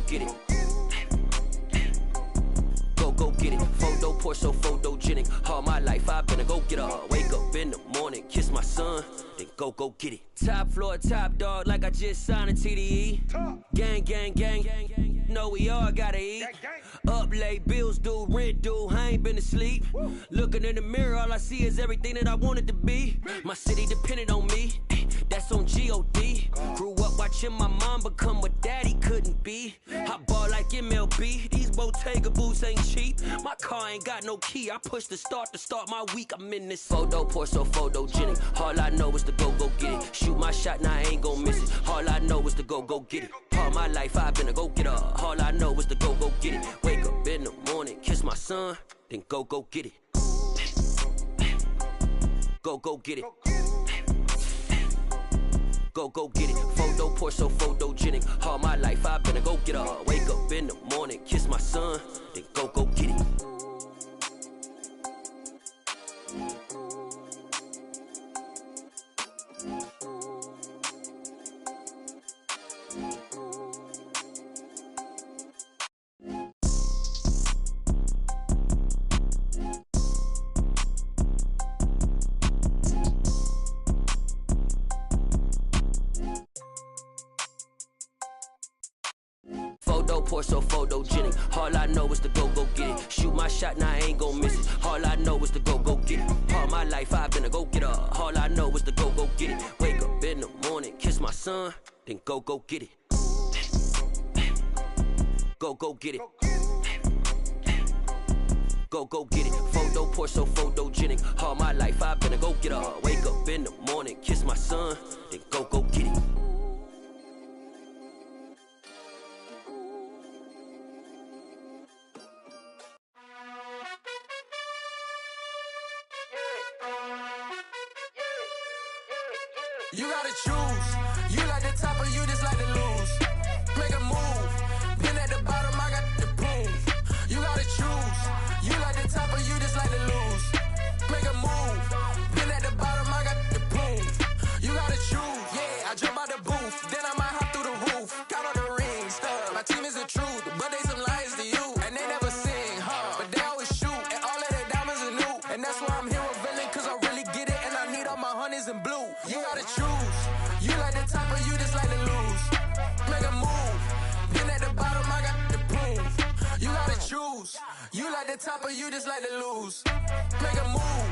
get it. Go get it. Photo pour so photogenic. All my life I've been a go-getter. Wake up in the morning, kiss my son, then go get it. Top floor, top dog, like I just signed a TDE. Gang, gang, gang, gang, gang. Know we all gotta eat. Up late, bills due, rent due, I ain't been asleep. Looking in the mirror, all I see is everything that I wanted to be. My city depended on me, that's on G.O.D. Grew up watching my mom become what daddy couldn't be. I ball like MLB, these Bottega boots ain't cheap. My car ain't got no key, I push the start to start my week. I'm in this photo pour so photogenic. All I know is to go get it. Shoot my shot, now I ain't gon' miss it. All I know is to go get it. All my life I've been a go-getter. All I know is to go get it. Wake up in the morning, kiss my son, then go get it. Go get it. Go get it. Photo pour so photogenic. All my life I've been a go-getter. Wake up in the morning, kiss my son, then go get it. Photo pour so photogenic. All I know is to go get it. Shoot my shot, now I ain't gon' miss it. All I know is to go get it. All my life I've been a go-getter. All I know is to go get it. Wake up in the morning, kiss my son, then go get it. Go get it. Go get it. Photo pour so photogenic. All my life I've been a go-getter. Wake up in the morning, kiss my son, then go get it. You gotta choose. You like the top or you just like to lose. Make a move. Been at the bottom, I got the proof. You gotta choose. You like the top or you just like to lose. Make a move. Been at the bottom, I got the proof. You gotta choose. Yeah, I jump out the booth, then I might hop through the roof. Count all the rings, stuff. My team is the truth, but they some liars to you. And they never sing, but they always shoot. And all of their diamonds are new. And that's why I'm here revealing, cause I really get it. And I need all my honeys in blue. You gotta choose. You like the top or you just like to lose. Make a move. Been at the bottom, I got the proof. You gotta choose. You like the top or you just like to lose. Make a move.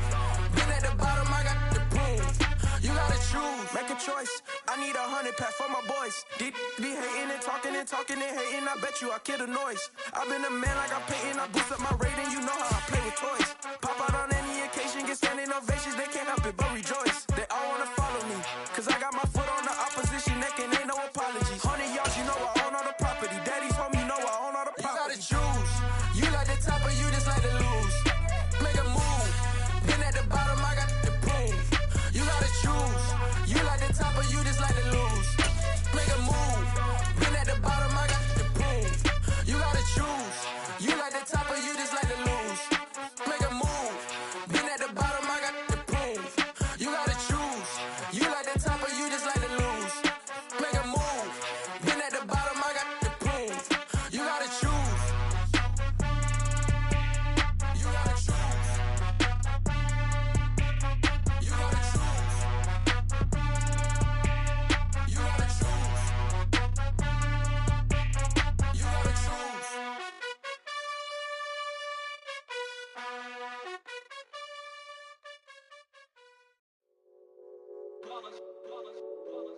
Been at the bottom, I got the proof. You gotta choose. Make a choice. I need 100 pack for my boys. Be hating and talking and hating. I bet you I kill the noise. I've been a man like I'm Peyton. I boost up my rating. You know how I play with toys. Pop out on any occasion, get standing ovations. They can't help it but rejoice. They all wanna follow me, cause I got my foot on the opposition neck and ain't no apologies. 100 yards, you know I own all the property. Daddy's home, you know I own all the property. You gotta choose. You like the top or you just like to lose. Make a move. Been at the bottom, I got the proof. You gotta choose. You like the top or you just like to lose. Make a move. Been at the bottom, I got the proof. You gotta choose. You like the top or you just like to lose. Make a move. Been at the bottom, I got the proof. You gotta choose. You like the top or you just like to lose. Make a move. Been at the bottom, I got the proof. You gotta choose. You gotta choose. You gotta choose. You gotta choose. You gotta choose.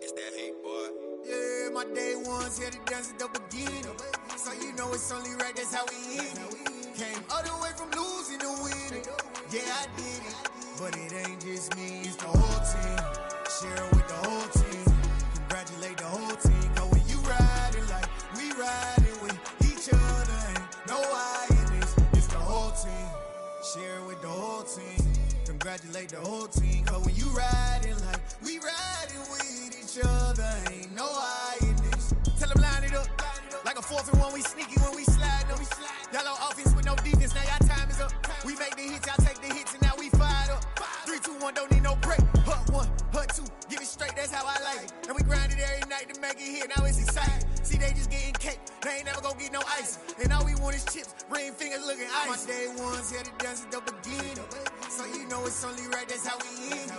It's that hate, boy. Yeah, my day ones here to dance at the beginning. So you know it's only right, that's how we eat it. Came all the way from losing to winning. Yeah, I did it. But it ain't just me, it's the whole team. Share it with the whole team. Congratulate the whole team. Cause when you riding like we riding with each other, ain't no I in this. It's the whole team. Share it with the whole team. Congratulate the whole team. Cause when you riding like we riding with each other, ain't no I in this. Tell them line it up. Like a 4th and 1, we sneaky when we slide them. Y'all on offense with no defense, now y'all time is up. We make the hits, y'all take the hits, and now we fired up. 3, 2, 1, don't need no break. Hut 1, hut 2, give it straight, that's how I like it. And we grind it every night to make it here, now it's exciting. See, they just getting cake, they ain't never gonna get no ice. And all we want is chips, ring fingers looking ice. My day ones here to dance at the beginning. So you know it's only right, that's how we end.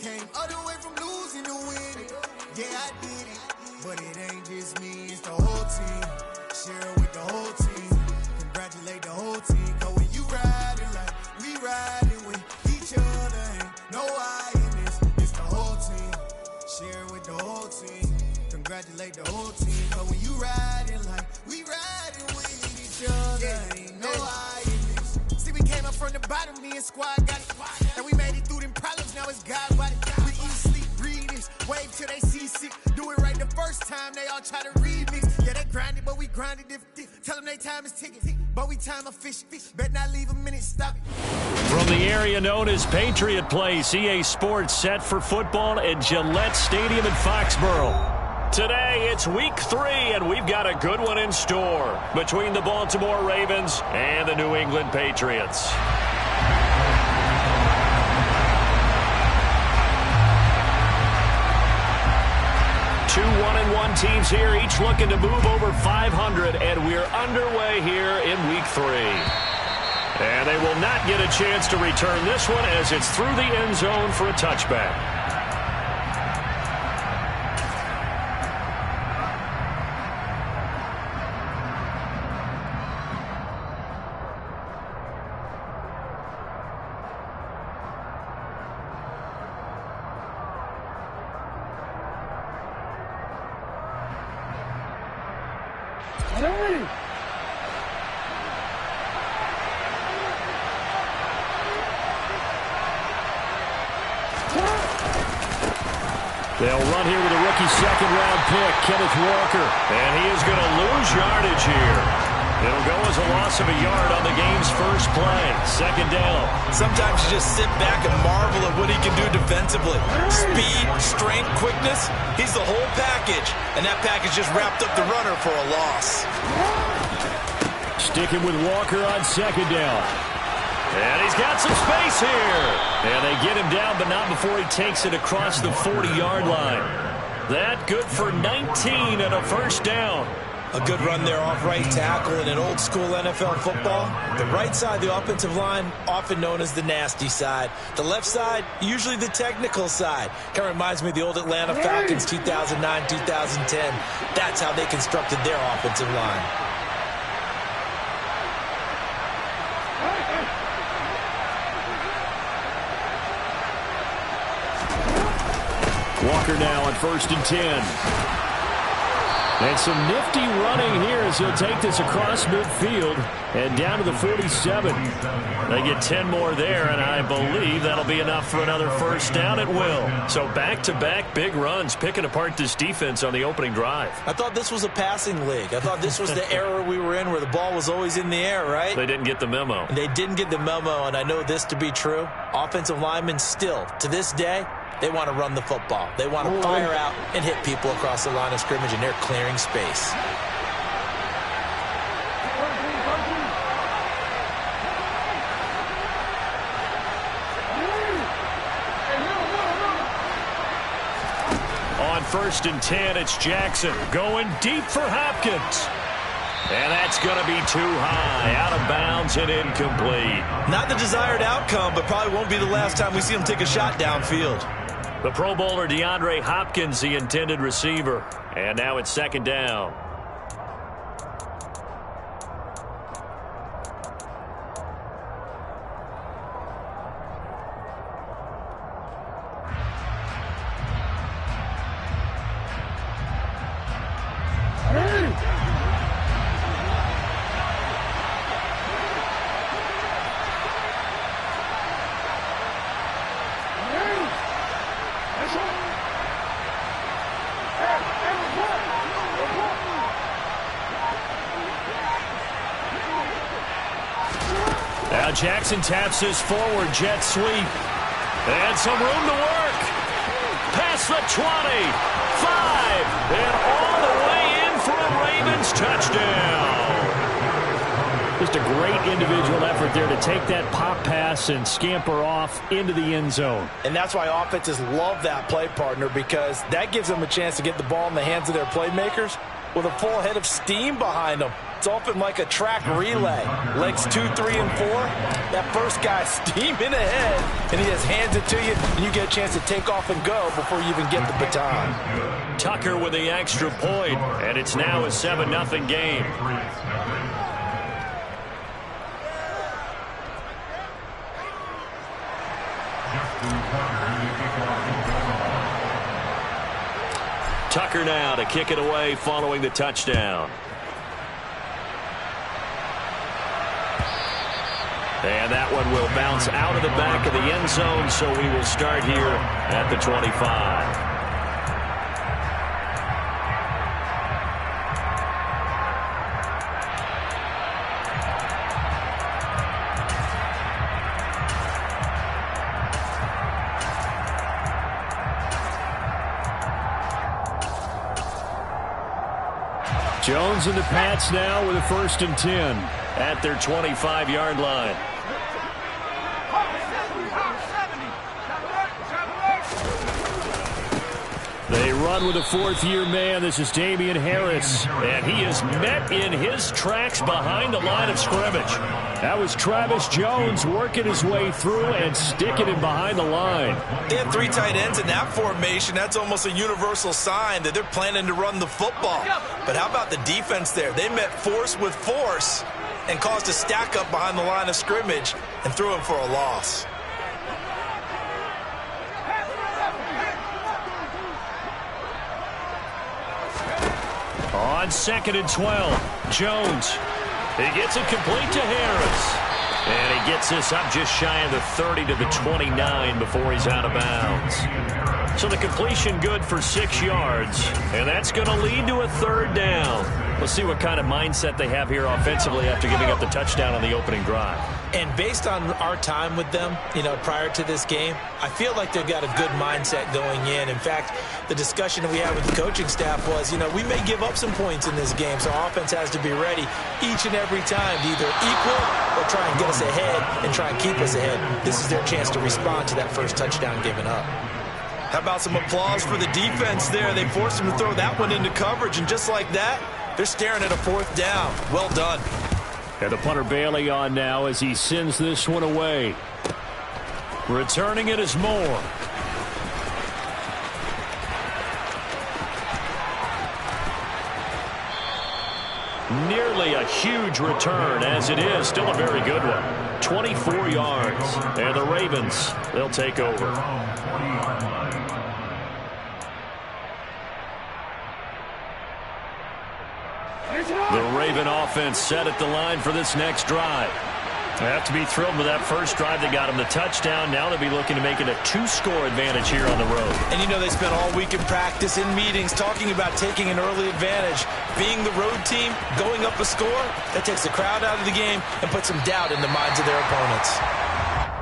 Came all the way from losing to winning. Yeah, I did it, but it ain't just me, it's the whole team. Share it with the whole team. Congratulate the whole team. Cause when you riding like we riding with each other, ain't no I in this. It's the whole team. Share it with the whole team. Congratulate the whole team. Cause when you riding like we riding with each other, ain't no I in this. See, we came up from the bottom, me and squad got it. And we made it through them problems, now it's God body. We eat, sleep, breathe this. Wave till they seasick. Do it right the first time, they all try to remix. Yeah, they grinded, but we grinded different. Tell them they time is ticking, but we time a fish. Bet not leave a minute, stop it. From the area known as Patriot Place, EA Sports set for football at Gillette Stadium in Foxborough. Today, it's week 3, and we've got a good one in store between the Baltimore Ravens and the New England Patriots. Two 1-1 teams here, each looking to move over 500, and we're underway here in week 3. And they will not get a chance to return this one as it's through the end zone for a touchback. They'll run here with a rookie second-round pick, Kenneth Walker. And he is going to lose yardage here. It'll go as a loss of a yard on the game's first play. Second down. Sometimes you just sit back and marvel at what he can do defensively. Speed, strength, quickness. He's the whole package. And that package just wrapped up the runner for a loss. Sticking with Walker on second down. And he's got some space here. And they get him down, but not before he takes it across the 40-yard line. That good for 19 and a first down. A good run there off right tackle in an old-school NFL football. The right side of the offensive line, often known as the nasty side. The left side, usually the technical side. Kind of reminds me of the old Atlanta Falcons 2009, 2010. That's how they constructed their offensive line. Walker now on 1st and 10. And some nifty running here as he'll take this across midfield and down to the 47. They get 10 more there, and I believe that'll be enough for another first down. It will. So back-to-back big runs, picking apart this defense on the opening drive. I thought this was a passing league. I thought this was the era we were in where the ball was always in the air, right? They didn't get the memo. They didn't get the memo, and I know this to be true. Offensive linemen still, to this day, they want to run the football. They want to fire out and hit people across the line of scrimmage, and they're clearing space. On 1st and 10, it's Jackson going deep for Hopkins. And that's going to be too high, out of bounds and incomplete. Not the desired outcome, but probably won't be the last time we see him take a shot downfield. The Pro Bowler DeAndre Hopkins, the intended receiver. And now it's second down. Now Jackson taps his forward jet sweep. And some room to work. Past the 20. 5. And all the way in for a Ravens touchdown. Just a great individual effort there to take that pop pass and scamper off into the end zone. And that's why offenses love that play partner, because that gives them a chance to get the ball in the hands of their playmakers with a full head of steam behind him. It's often like a track relay. Legs 2, 3, and 4. That first guy steaming ahead, and he just hands it to you, and you get a chance to take off and go before you even get the baton. Tucker with the extra point, and it's now a 7-0 game. Tucker now to kick it away following the touchdown. And that one will bounce out of the back of the end zone, so we will start here at the 25. Jones and the Pats now with a 1st and 10 at their 25-yard line. They run with a 4th-year man. This is Damian Harris, and he is met in his tracks behind the line of scrimmage. That was Travis Jones working his way through and sticking him behind the line. They have 3 tight ends in that formation. That's almost a universal sign that they're planning to run the football. But how about the defense there? They met force with force and caused a stack up behind the line of scrimmage and threw him for a loss. On 2nd and 12, Jones. He gets it complete to Harris. And he gets this up just shy of the 30 to the 29 before he's out of bounds. So the completion good for 6 yards. And that's going to lead to a 3rd down. We'll see what kind of mindset they have here offensively after giving up the touchdown on the opening drive. And based on our time with them, prior to this game, I feel like they've got a good mindset going in. In fact, the discussion that we had with the coaching staff was, we may give up some points in this game, so our offense has to be ready each and every time to either equal or try and get us ahead and try and keep us ahead. This is their chance to respond to that first touchdown given up. How about some applause for the defense there? They forced them to throw that one into coverage, and just like that, they're staring at a 4th down. Well done. And the punter Bailey on now as he sends this one away. Returning it is Moore. Nearly a huge return, as it is. Still a very good one. 24 yards. And the Ravens, they'll take over. The Raven offense set at the line for this next drive. They have to be thrilled with that first drive that got them the touchdown. Now they'll be looking to make it a 2-score advantage here on the road. And they spent all week in practice, in meetings, talking about taking an early advantage. Being the road team, going up a score, that takes the crowd out of the game and puts some doubt in the minds of their opponents.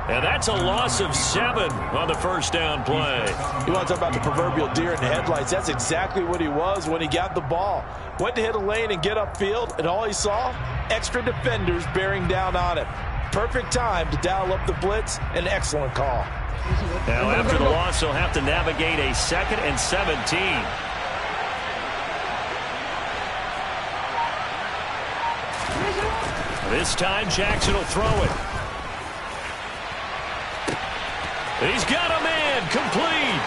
And that's a loss of 7 on the first down play. You want to talk about the proverbial deer in the headlights? That's exactly what he was when he got the ball. Went to hit a lane and get upfield, and all he saw, extra defenders bearing down on it. Perfect time to dial up the blitz. An excellent call. Now after the loss, they'll have to navigate a 2nd and 17. This time Jackson will throw it. He's got a man complete.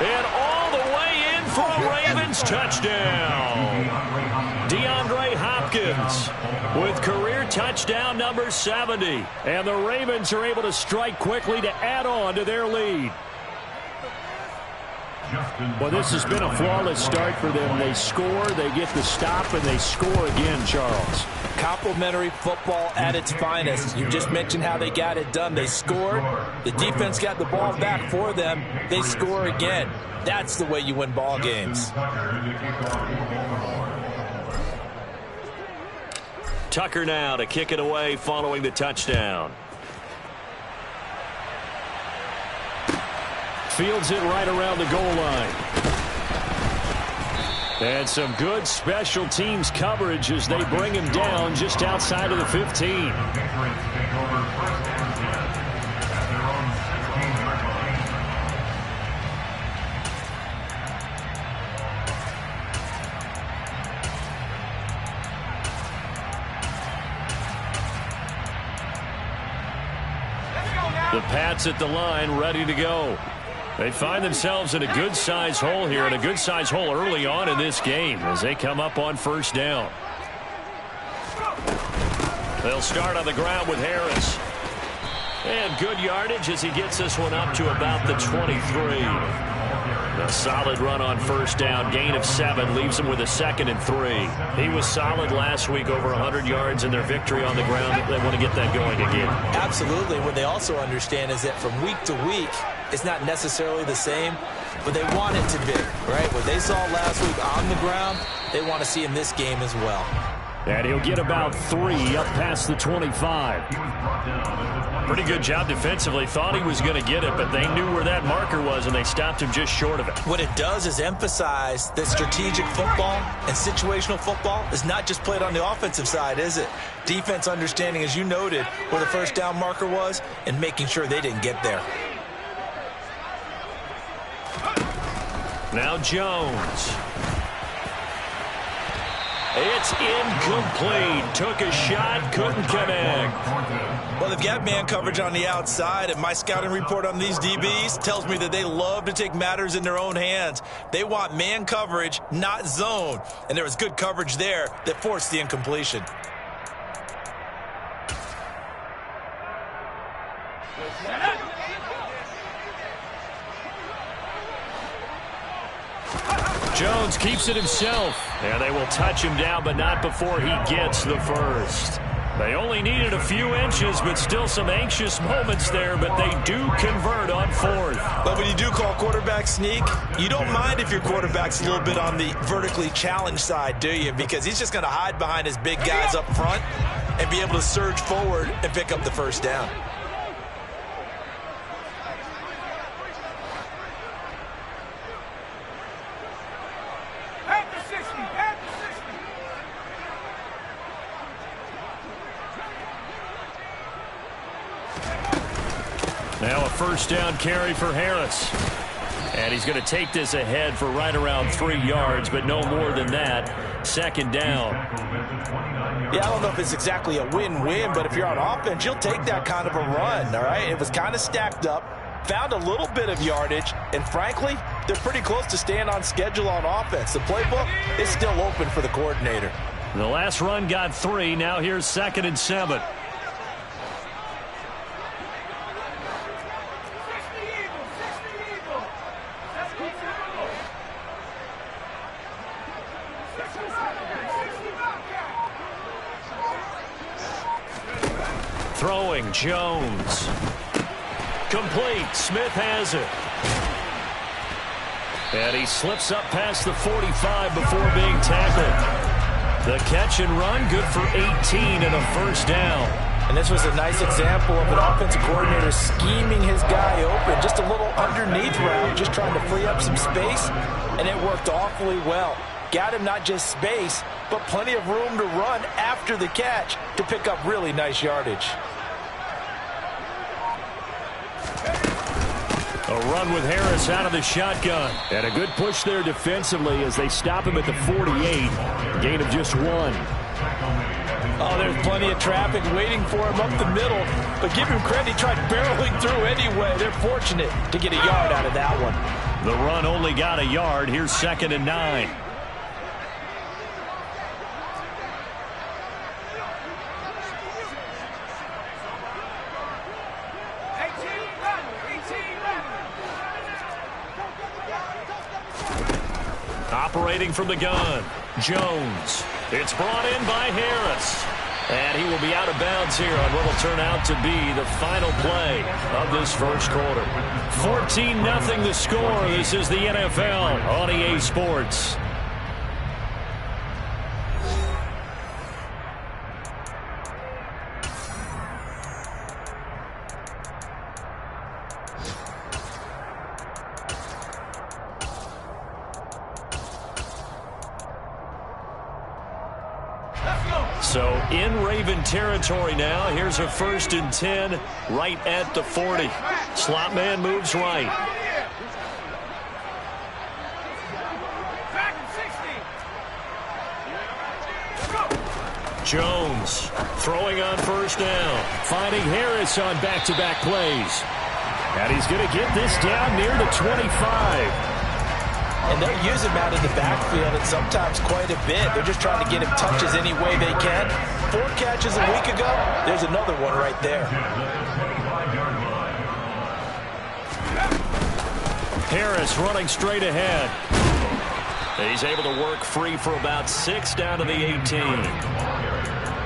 And all the way in for a Ravens touchdown. DeAndre Hopkins with career touchdown number 70. And the Ravens are able to strike quickly to add on to their lead. Well, this has been a flawless start for them. They score, they get the stop, and they score again, Charles. Complimentary football at its finest. You just mentioned how they got it done. They scored. The defense got the ball back for them. They score again. That's the way you win ball games. Tucker now to kick it away following the touchdown. Fields it right around the goal line. And some good special teams coverage as they bring him down just outside of the 15. The Pats at the line, ready to go. They find themselves in a good-sized hole here, and a good-sized hole early on in this game as they come up on first down. They'll start on the ground with Harris. And good yardage as he gets this one up to about the 23. A solid run on first down. Gain of 7 leaves him with a 2nd and 3. He was solid last week, over 100 yards in their victory on the ground. They want to get that going again. Absolutely. What they also understand is that from week to week, it's not necessarily the same, but they want it to be, right? What they saw last week on the ground, they want to see in this game as well. And he'll get about 3 up past the 25. Pretty good job defensively. Thought he was going to get it, but they knew where that marker was, and they stopped him just short of it. What it does is emphasize that strategic football and situational football is not just played on the offensive side, is it? Defense understanding, as you noted, where the first down marker was and making sure they didn't get there. Now Jones. It's incomplete. Took a shot, couldn't connect. Well, they've got man coverage on the outside, and my scouting report on these DBs tells me that they love to take matters in their own hands. They want man coverage, not zone. And there was good coverage there that forced the incompletion. Jones keeps it himself. And they will touch him down, but not before he gets the first. They only needed a few inches, but still some anxious moments there, but they do convert on 4th. But when you do call quarterback sneak, you don't mind if your quarterback's a little bit on the vertically challenged side, do you? Because he's just going to hide behind his big guys up front and be able to surge forward and pick up the first down. Now a first down carry for Harris. And he's going to take this ahead for right around 3 yards, but no more than that. 2nd down. Yeah, I don't know if it's exactly a win-win, but if you're on offense, you'll take that kind of a run, all right? It was kind of stacked up, found a little bit of yardage, and frankly, they're pretty close to staying on schedule on offense. The playbook is still open for the coordinator. The last run got 3. Now here's 2nd and 7. Throwing, Jones. Complete. Smith has it. And he slips up past the 45 before being tackled. The catch and run, good for 18 and a first down. And this was a nice example of an offensive coordinator scheming his guy open. Just a little underneath route, just trying to free up some space, and it worked awfully well. Got him not just space, but plenty of room to run after the catch to pick up really nice yardage. A run with Harris out of the shotgun. And a good push there defensively as they stop him at the 48. Gain of just 1. Oh, there's plenty of traffic waiting for him up the middle. But give him credit, he tried barreling through anyway. They're fortunate to get a yard out of that one. The run only got a yard. Here's 2nd and 9. Operating from the gun, Jones. It's brought in by Harris. And he will be out of bounds here on what will turn out to be the final play of this first quarter. 14-0 the score. This is the NFL on EA Sports. So in Raven territory now. Here's a 1st and 10 right at the 40. Slot man moves right. Jones throwing on first down. Finding Harris on back-to-back plays. And he's going to get this down near the 25. And they're using Matt in the backfield and sometimes quite a bit. They're just trying to get him touches any way they can. 4 catches a week ago. There's another one right there. Harris running straight ahead. He's able to work free for about 6 down to the 18.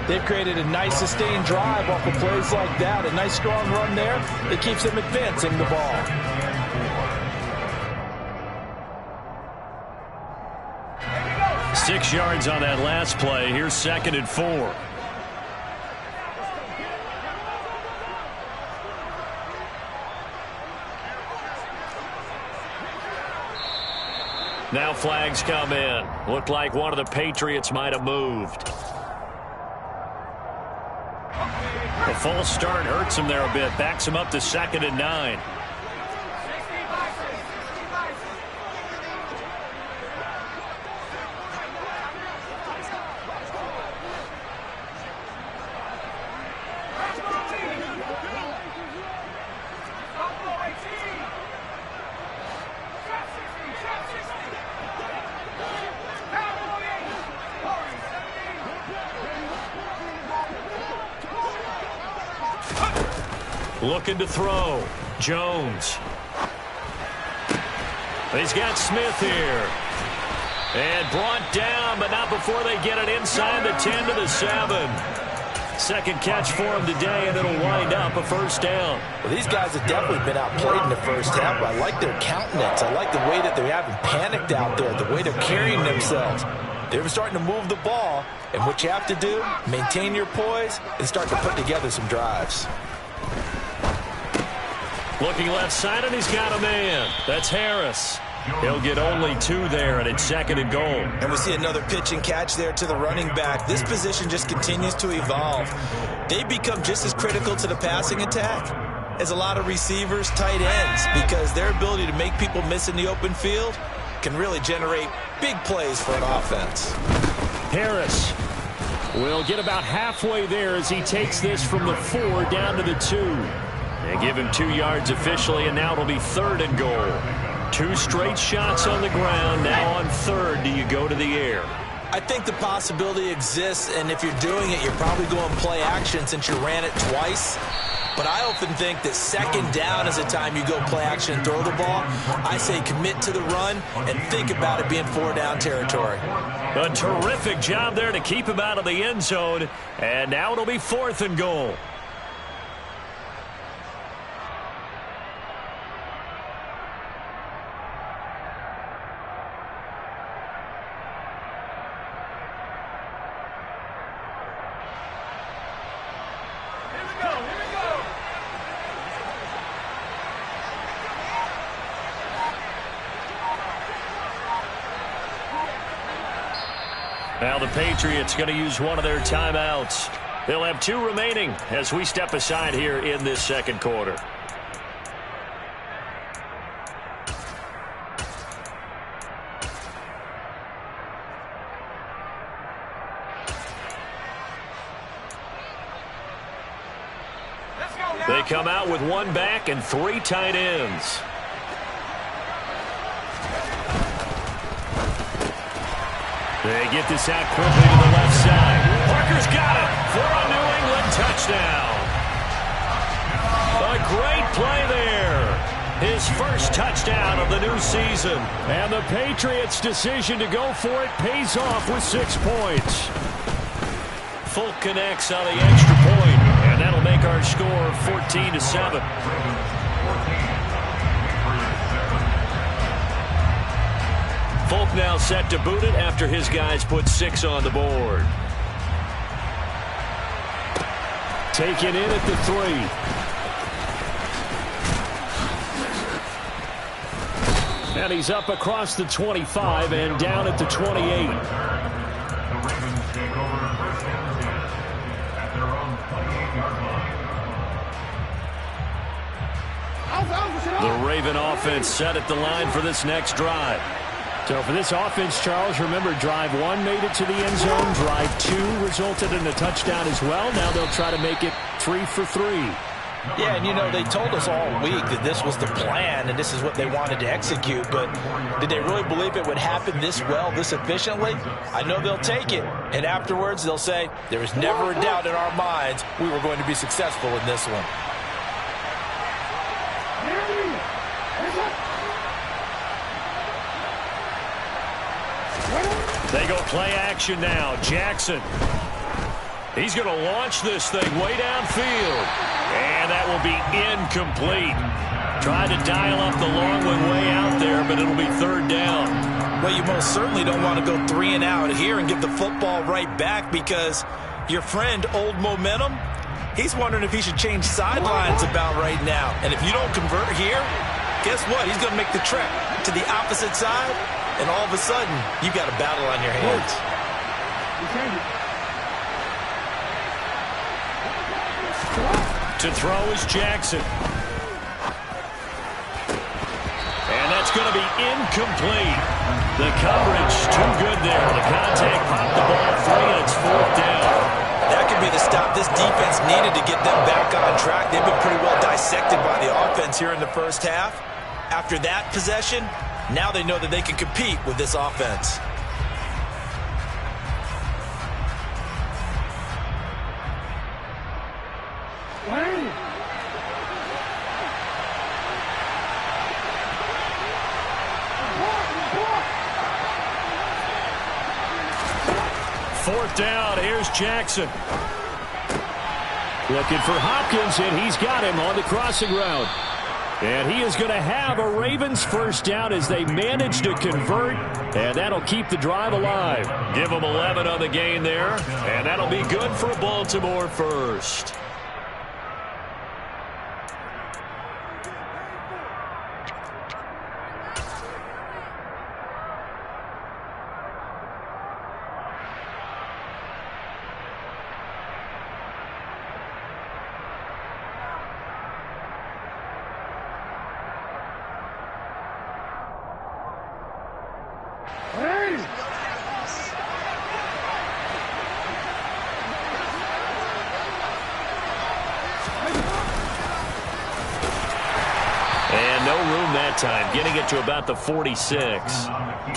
They've created a nice sustained drive off of plays like that. A nice strong run there that keeps them advancing the ball. Six yards on that last play. Here's 2nd and 4. Now flags come in. Looked like one of the Patriots might have moved. The false start hurts him there a bit. Backs him up to 2nd and 9. Looking to throw. Jones. He's got Smith here. And brought down, but not before they get it inside the 10 to the 7. Second catch for him today, and it'll wind up a first down. Well, these guys have definitely been outplayed in the first half, but I like their countenance. I like the way that they haven't panicked out there, the way they're carrying themselves. They're starting to move the ball, and what you have to do, maintain your poise and start to put together some drives. Looking left side, and he's got a man. That's Harris. He'll get only 2 there, and it's 2nd and goal. And we see another pitch and catch there to the running back. This position just continues to evolve. They become just as critical to the passing attack as a lot of receivers, tight ends, because their ability to make people miss in the open field can really generate big plays for an offense. Harris will get about halfway there as he takes this from the 4 down to the 2. They give him 2 yards officially, and now it'll be 3rd and goal. 2 straight shots on the ground. Now on 3rd, do you go to the air? I think the possibility exists, and if you're doing it, you're probably going play action since you ran it twice. But I often think that 2nd down is the time you go play action and throw the ball. I say commit to the run and think about it being 4-down territory. A terrific job there to keep him out of the end zone, and now it'll be 4th and goal. Now the Patriots going to use one of their timeouts. They'll have 2 remaining as we step aside here in this 2nd quarter. They come out with 1 back and 3 tight ends. They get this out quickly to the left side. Parker's got it for a New England touchdown. A great play there. His first touchdown of the new season. And the Patriots' decision to go for it pays off with 6 points. Folk connects on the extra point, and that'll make our score 14-7. Folk now set to boot it after his guys put 6 on the board. Taken in at the 3. And he's up across the 25 and down at the 28. The Raven offense set at the line for this next drive. So for this offense, Charles, remember, drive 1 made it to the end zone. Drive 2 resulted in a touchdown as well. Now they'll try to make it 3 for 3. Yeah, and they told us all week that this was the plan and this is what they wanted to execute, but did they really believe it would happen this well, this efficiently? I know they'll take it, and afterwards they'll say, there was never a doubt in our minds we were going to be successful in this one. They go play action now. Jackson. He's going to launch this thing way downfield. And that will be incomplete. Tried to dial up the long one way out there, but it'll be 3rd down. Well, you most certainly don't want to go 3 and out here and give the football right back because your friend, Old Momentum, he's wondering if he should change sidelines about right now. And if you don't convert here, guess what? He's going to make the trek to the opposite side, and all of a sudden, you've got a battle on your hands. To throw is Jackson. And that's going to be incomplete. The coverage too good there. The contact popped the ball free, and it's 4th down. That could be the stop this defense needed to get them back on track. They've been pretty well dissected by the offense here in the first half. After that possession, now they know that they can compete with this offense. Fourth down, here's Jackson. Looking for Hopkins, and he's got him on the crossing route. And he is going to have a Ravens first down as they manage to convert, and that'll keep the drive alive. Give them 11 on the gain there, and that'll be good for Baltimore first. And no room that time, getting it to about the 46.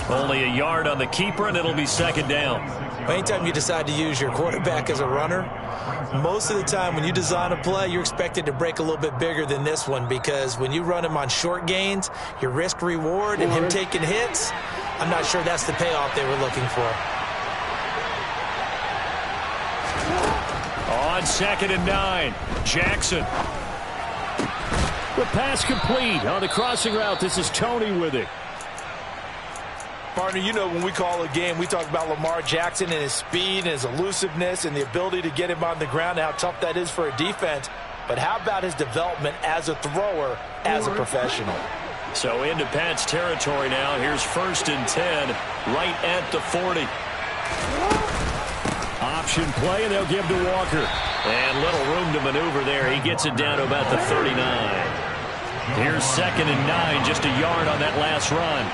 Only a yard on the keeper, and it'll be 2nd down. Anytime you decide to use your quarterback as a runner, most of the time when you design a play, you're expected to break a little bit bigger than this one because when you run him on short gains, your risk-reward and him taking hits, I'm not sure that's the payoff they were looking for. On 2nd and 9, Jackson. The pass complete on the crossing route. This is Tony with it. Partner, when we call a game, we talk about Lamar Jackson and his speed and his elusiveness and the ability to get him on the ground and how tough that is for a defense. But how about his development as a thrower, as a professional? So into Pat's territory now. Here's 1st and 10, right at the 40. Option play, and they'll give to Walker. And little room to maneuver there. He gets it down to about the 39. Here's 2nd and 9, just a yard on that last run.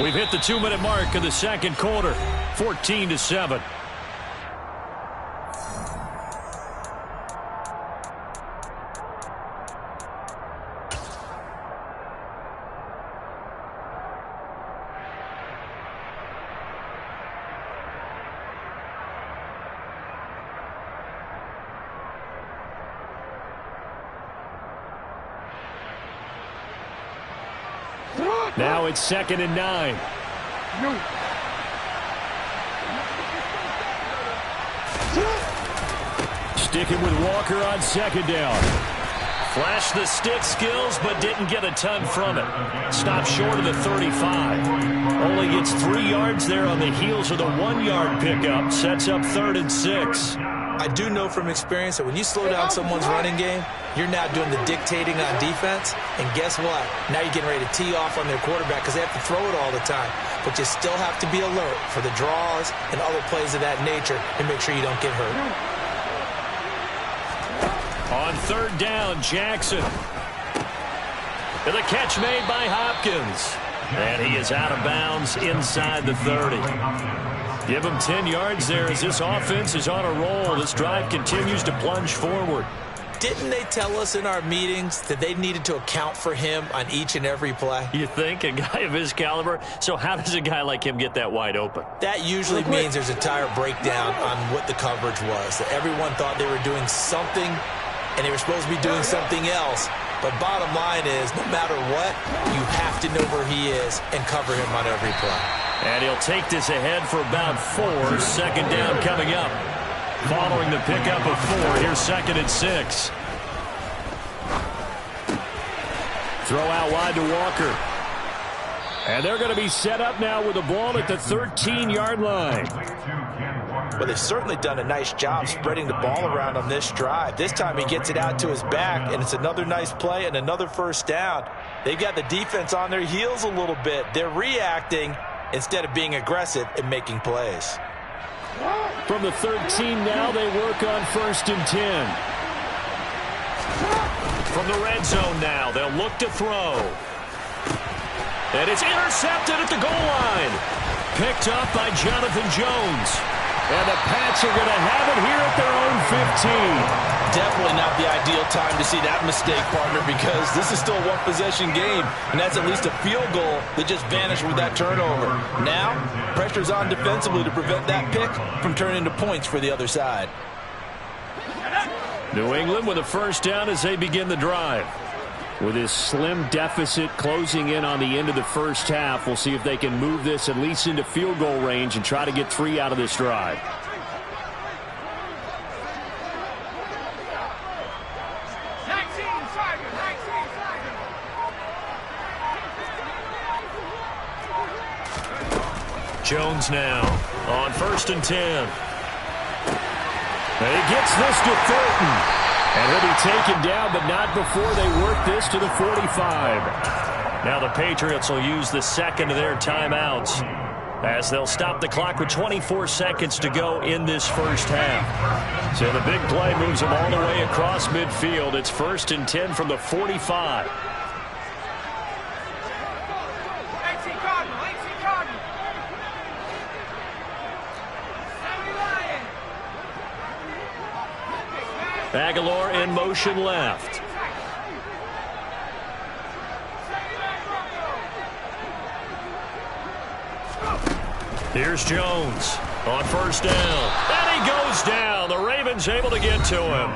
We've hit the 2-minute mark of the 2nd quarter, 14-7. Now it's 2nd and 9. Sticking with Walker on 2nd down. Flashed the stick skills, but didn't get a ton from it. Stopped short of the 35. Only gets 3 yards there on the heels of the 1-yard pickup. Sets up 3rd and 6. I do know from experience that when you slow down someone's running game, you're now doing the dictating on defense. And guess what? Now you're getting ready to tee off on their quarterback because they have to throw it all the time. but you still have to be alert for the draws and other plays of that nature and make sure you don't get hurt. On third down, Jackson. And the catch made by Hopkins. And he is out of bounds inside the 30. Give him 10 yards there as this offense is on a roll. This drive continues to plunge forward. Didn't they tell us in our meetings that they needed to account for him on each and every play? You think? A guy of his caliber? So how does a guy like him get that wide open? That usually means there's a tire breakdown on what the coverage was. That everyone thought they were doing something, and they were supposed to be doing something else. But bottom line is, no matter what, you have to know where he is and cover him on every play. And he'll take this ahead for about 4. Second down coming up. Following the pickup of 4, here's 2nd and 6. Throw out wide to Walker. And they're going to be set up now with the ball at the 13-yard line. Well, they've certainly done a nice job spreading the ball around on this drive. This time he gets it out to his back, and it's another nice play and another first down. They've got the defense on their heels a little bit. They're reacting instead of being aggressive and making plays. From the 13 now, they work on 1st and 10. From the red zone now, they'll look to throw. And it's intercepted at the goal line. Picked up by Jonathan Jones. And the Pats are going to have it here at their own 15. Definitely not the ideal time to see that mistake, partner, because this is still a one-possession game, and that's at least a field goal that just vanished with that turnover. Now, pressure's on defensively to prevent that pick from turning into points for the other side. New England with a first down as they begin the drive. With this slim deficit closing in on the end of the first half, we'll see if they can move this at least into field goal range and try to get 3 out of this drive. Jones now on 1st and 10. And he gets this to Thornton. And he'll be taken down, but not before they work this to the 45. Now the Patriots will use the second of their timeouts as they'll stop the clock with 24 seconds to go in this first half. So the big play moves them all the way across midfield. It's 1st and 10 from the 45. Aguilar in motion left. Here's Jones on 1st down. And he goes down. The Ravens able to get to him.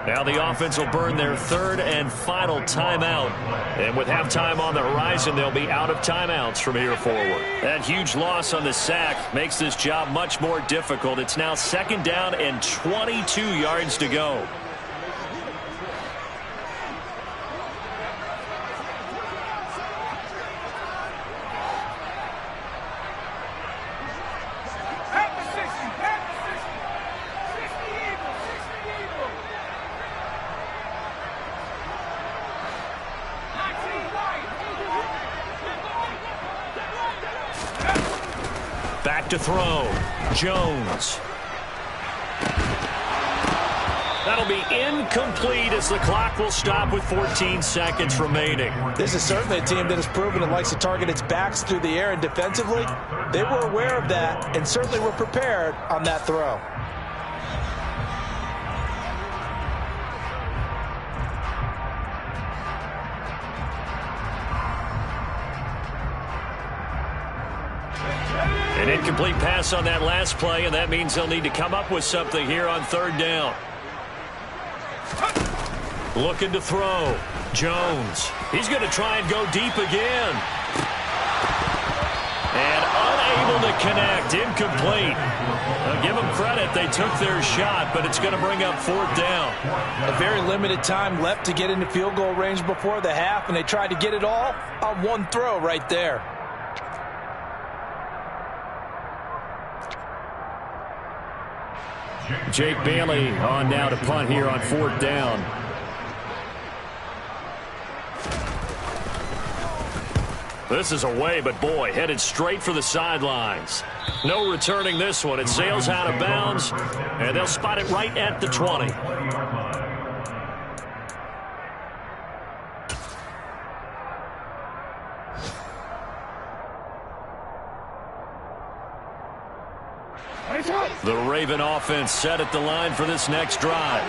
Now the offense will burn their 3rd and final timeout. And with halftime on the horizon, they'll be out of timeouts from here forward. That huge loss on the sack makes this job much more difficult. It's now 2nd down and 22 yards to go. Back to throw. Jones. That'll be incomplete as the clock will stop with 14 seconds remaining. This is certainly a team that has proven it likes to target its backs through the air, and defensively, they were aware of that and certainly were prepared on that throw. An incomplete pass on that last play, and that means they'll need to come up with something here on 3rd down. Looking to throw. Jones. He's going to try and go deep again. And unable to connect. Incomplete. Now give them credit. They took their shot, but it's going to bring up 4th down. A very limited time left to get into field goal range before the half, and they tried to get it all on one throw right there. Jake Bailey on now to punt here on 4th down. This is away, but boy, headed straight for the sidelines. No returning this one. It sails out of bounds, and they'll spot it right at the 20. The Raven offense set at the line for this next drive.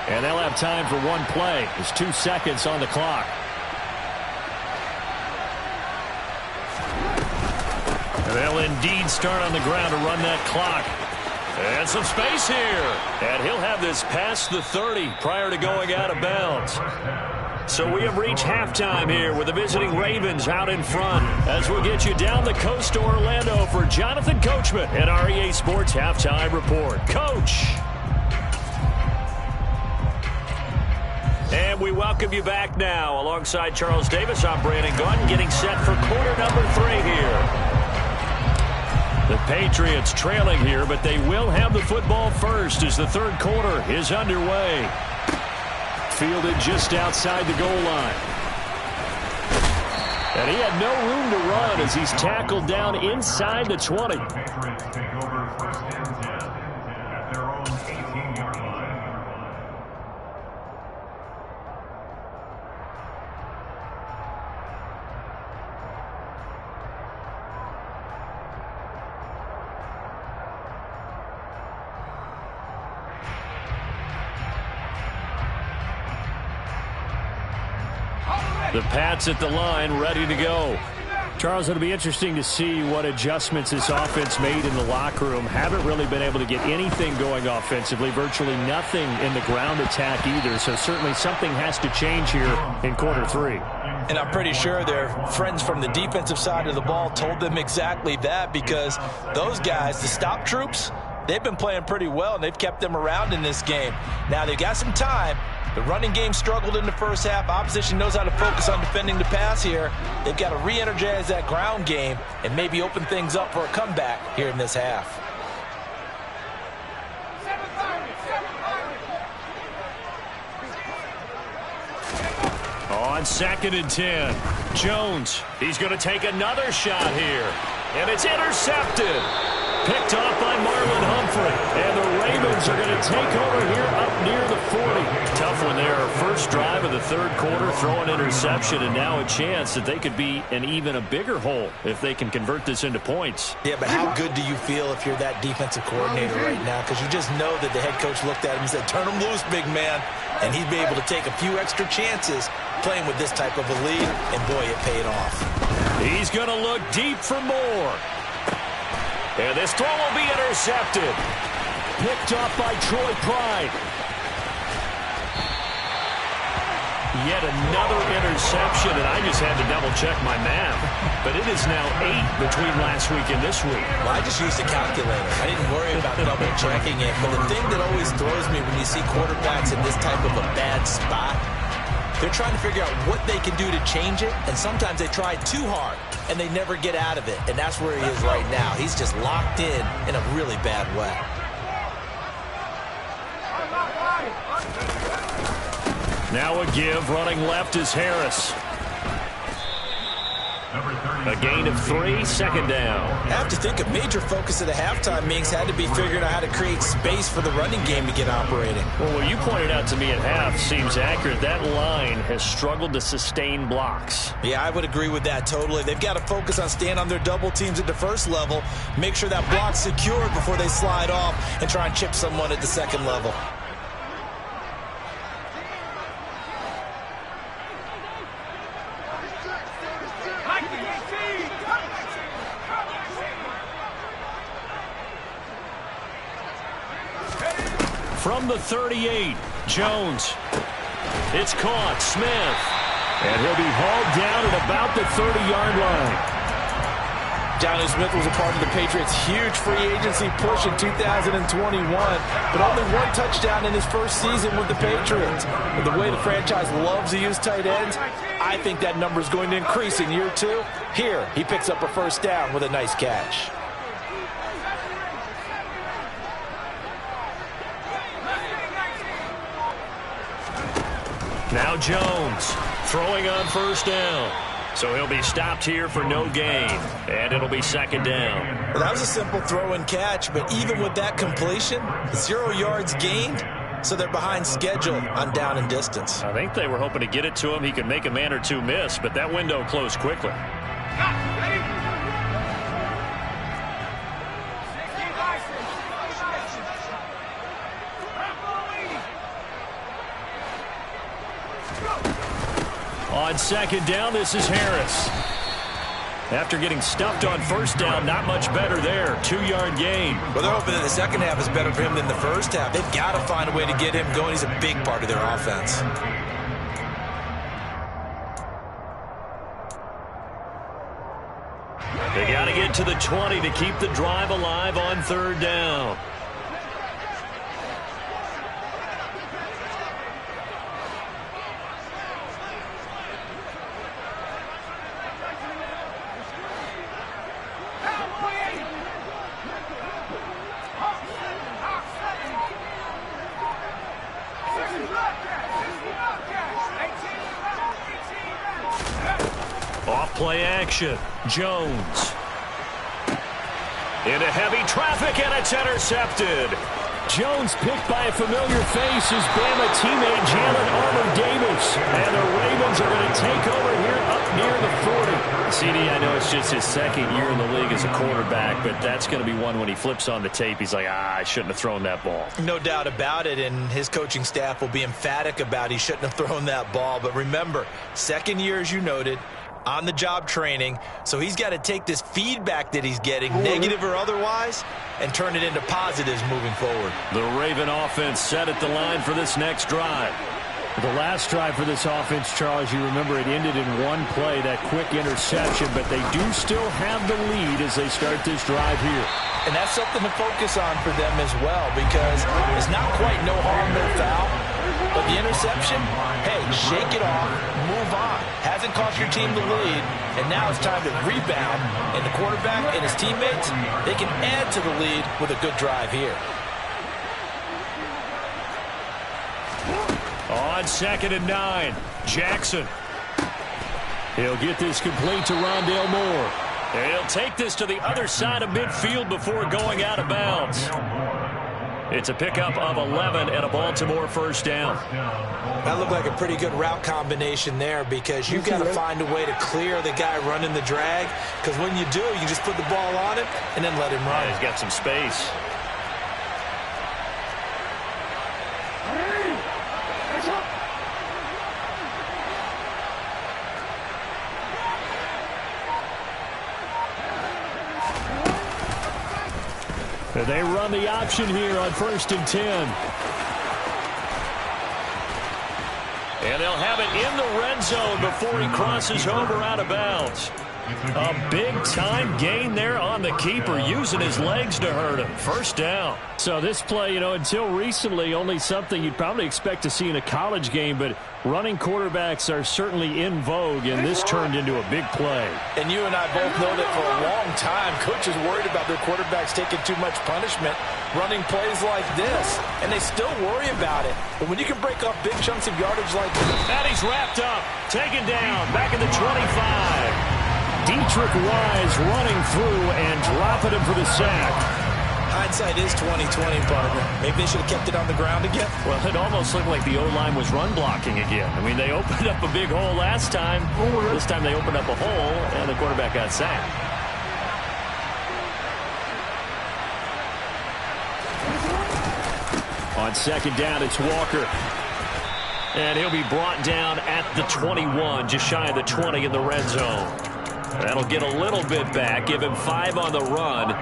And they'll have time for one play. There's 2 seconds on the clock. And they'll indeed start on the ground to run that clock. And some space here. And he'll have this past the 30 prior to going out of bounds. So we have reached halftime here with the visiting Ravens out in front as we'll get you down the coast to Orlando for Jonathan Coachman and our EA Sports Halftime Report. Coach. And we welcome you back now. Alongside Charles Davis, I'm Brandon Gordon getting set for quarter number 3 here. The Patriots trailing here, but they will have the football first as the third quarter is underway. Fielded just outside the goal line. And he had no room to run as he's tackled down inside the 20. The Pats at the line, ready to go. Charles, it'll be interesting to see what adjustments this offense made in the locker room. Haven't really been able to get anything going offensively, virtually nothing in the ground attack either. So certainly something has to change here in quarter 3. And I'm pretty sure their friends from the defensive side of the ball told them exactly that, because those guys, the stop troops, they've been playing pretty well, and they've kept them around in this game. Now, they've got some time. The running game struggled in the first half. Opposition knows how to focus on defending the pass here. They've got to re-energize that ground game and maybe open things up for a comeback here in this half. On 2nd and 10, Jones, he's going to take another shot here. And it's intercepted. Picked off by Marlon Humphrey. And the Ravens are going to take over here up near the 40. Tough one there. First drive of the third quarter, throw an interception, and now a chance that they could be in even a bigger hole if they can convert this into points. Yeah, but how good do you feel if you're that defensive coordinator right now? Because you just know that the head coach looked at him and said, turn him loose, big man. And he'd be able to take a few extra chances playing with this type of a lead, and boy, it paid off. He's going to look deep for more. And this throw will be intercepted. Picked off by Troy Pride. Yet another interception, and I just had to double-check my math. But it is now 8 between last week and this week. Well, I just used a calculator. I didn't worry about double-checking it. But the thing that always throws me when you see quarterbacks in this type of a bad spot, they're trying to figure out what they can do to change it, and sometimes they try too hard, and they never get out of it. And that's where he is right now. He's just locked in a really bad way. Now a give, running left is Harris. A gain of 3, second down. I have to think a major focus of the halftime meetings had to be figuring out how to create space for the running game to get operating. Well, what you pointed out to me at half seems accurate. That line has struggled to sustain blocks. Yeah, I would agree with that totally. They've got to focus on staying on their double teams at the first level, make sure that block's secured before they slide off and try and chip someone at the second level. From the 38, Jones. It's caught, Smith. And he'll be hauled down at about the 30-yard line. Jonnu Smith was a part of the Patriots' huge free agency push in 2021, but only 1 touchdown in his first season with the Patriots. With the way the franchise loves to use tight ends, I think that number is going to increase in year 2. Here, he picks up a first down with a nice catch. Now Jones throwing on first down. So he'll be stopped here for no gain, and it'll be second down. Well, that was a simple throw and catch, but even with that completion, 0 yards gained, so they're behind schedule on down and distance. I think they were hoping to get it to him. He could make a man or two miss, but that window closed quickly. On second down, this is Harris. After getting stuffed on first down, not much better there. 2-yard gain. Well, they're hoping that the second half is better for him than the first half. They've got to find a way to get him going. He's a big part of their offense. They got to get to the 20 to keep the drive alive on third down. Play action. Jones. Into heavy traffic, and it's intercepted. Jones picked by a familiar face, his Bama teammate Jalen Armour-Davis. And the Ravens are going to take over here up near the 40. CD, I know it's just his second year in the league as a quarterback, but that's going to be one when he flips on the tape. He's like, I shouldn't have thrown that ball. No doubt about it, and his coaching staff will be emphatic about he shouldn't have thrown that ball. But remember, second year, as you noted, on-the-job training, so he's got to take this feedback that he's getting, negative or otherwise, and turn it into positives moving forward. The Raven offense set at the line for this next drive. The last drive for this offense, Charles, you remember it ended in one play, that quick interception, but they do still have the lead as they start this drive here. And that's something to focus on for them as well, because it's not quite no harm, no foul, but the interception, hey, shake it off, move on. Hasn't cost your team the lead, and now it's time to rebound. And the quarterback and his teammates, they can add to the lead with a good drive here. On 2nd and 9, Jackson. He'll get this complete to Rondale Moore. And he'll take this to the other side of midfield before going out of bounds. It's a pickup of 11 and a Baltimore first down. That looked like a pretty good route combination there, because you've got to find a way to clear the guy running the drag, because when you do, you just put the ball on him and then let him run. Yeah, he's got some space. They run the option here on 1st and 10. And they'll have it in the red zone before he crosses over out of bounds. A big-time gain there on the keeper, using his legs to hurt him. First down. So this play, until recently, only something you'd probably expect to see in a college game, but running quarterbacks are certainly in vogue, and this turned into a big play. And you and I both know that for a long time, coaches worried about their quarterbacks taking too much punishment running plays like this, and they still worry about it. But when you can break up big chunks of yardage like this. And he's wrapped up, taken down, back at the 25. Dietrich Wise running through and dropping him for the sack. Hindsight is 20/20, partner. Maybe they should have kept it on the ground again. Well, it almost looked like the O-line was run blocking again. I mean, they opened up a big hole last time. This time they opened up a hole, and the quarterback got sacked. On 2nd down, it's Walker. And he'll be brought down at the 21, just shy of the 20 in the red zone. That'll get a little bit back, give him 5 on the run,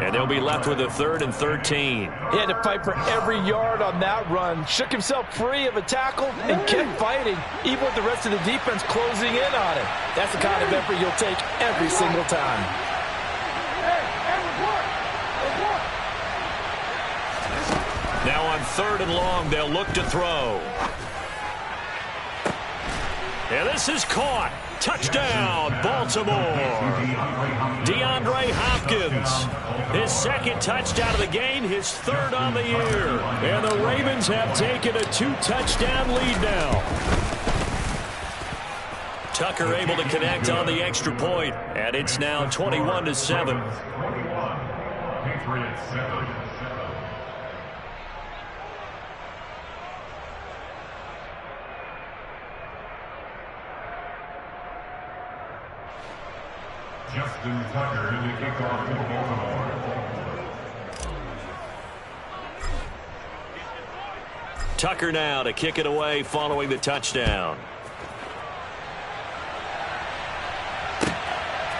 and they'll be left with a 3rd and 13. He had to fight for every yard on that run, shook himself free of a tackle, and kept fighting, even with the rest of the defense closing in on him. That's the kind of effort you'll take every single time. Now on 3rd and long, they'll look to throw. And this is caught. Touchdown, Baltimore. DeAndre Hopkins, his 2nd touchdown of the game, his 3rd on the year. And the Ravens have taken a 2-touchdown lead now. Tucker able to connect on the extra point, and it's now 21-7. Patriots 7. Justin Tucker in the kickoff for Baltimore. Tucker now to kick it away following the touchdown.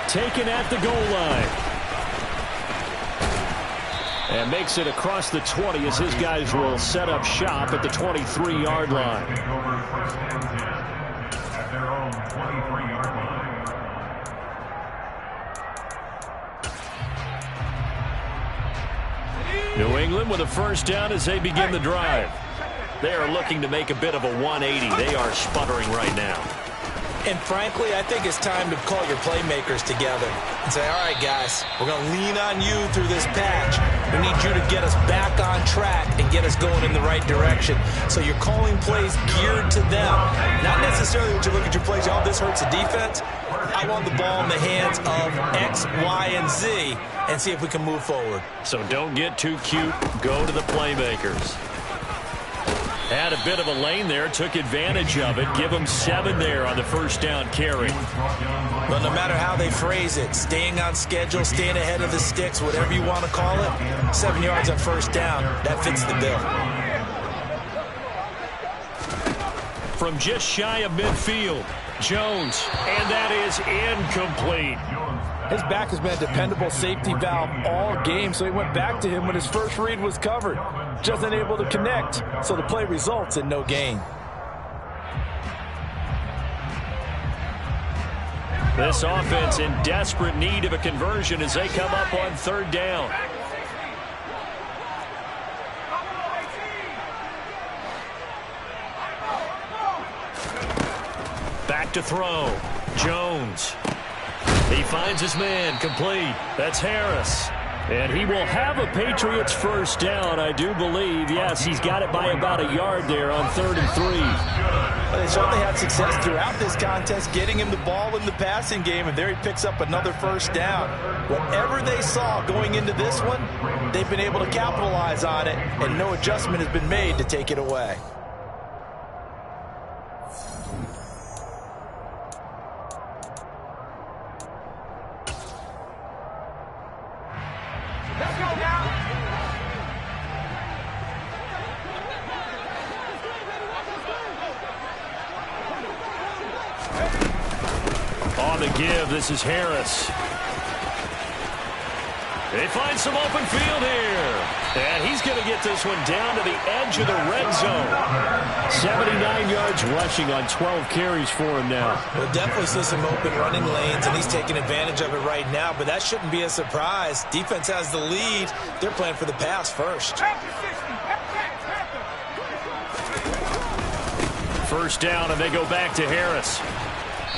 Taken at the goal line. And makes it across the 20 as his guys will set up shop at the 23-yard line. Take over first and 10 at their own 23-yard line. New England with a first down as they begin the drive. They are looking to make a bit of a 180. They are sputtering right now. And frankly, I think it's time to call your playmakers together and say, all right, guys, we're going to lean on you through this patch. We need you to get us back on track and get us going in the right direction. So you're calling plays geared to them. Not necessarily when you look at your plays, oh, this hurts the defense. I want the ball in the hands of X, Y, and Z and see if we can move forward. So don't get too cute. Go to the playmakers. Had a bit of a lane there, took advantage of it. Give them 7 there on the first down carry. But no matter how they phrase it, staying on schedule, staying ahead of the sticks, whatever you want to call it, 7 yards on first down, that fits the bill. From just shy of midfield, Jones, and that is incomplete. His back has been a dependable safety valve all game, so he went back to him when his first read was covered. Just unable to connect, so the play results in no gain. This offense in desperate need of a conversion as they come up on third down. Back to throw. Jones. He finds his man, complete. That's Harris. And he will have a Patriots first down, I do believe. Yes, he's got it by about a yard there on 3rd and 3. Well, they certainly had success throughout this contest, getting him the ball in the passing game, and there he picks up another first down. Whatever they saw going into this one, they've been able to capitalize on it, and no adjustment has been made to take it away. On the give, this is Harris. They find some open field here. And he's going to get this one down to the edge of the red zone. 79 yards rushing on 12 carries for him now. We'll definitely see some open running lanes, and he's taking advantage of it right now, but that shouldn't be a surprise. Defense has the lead. They're playing for the pass first. First down, and they go back to Harris.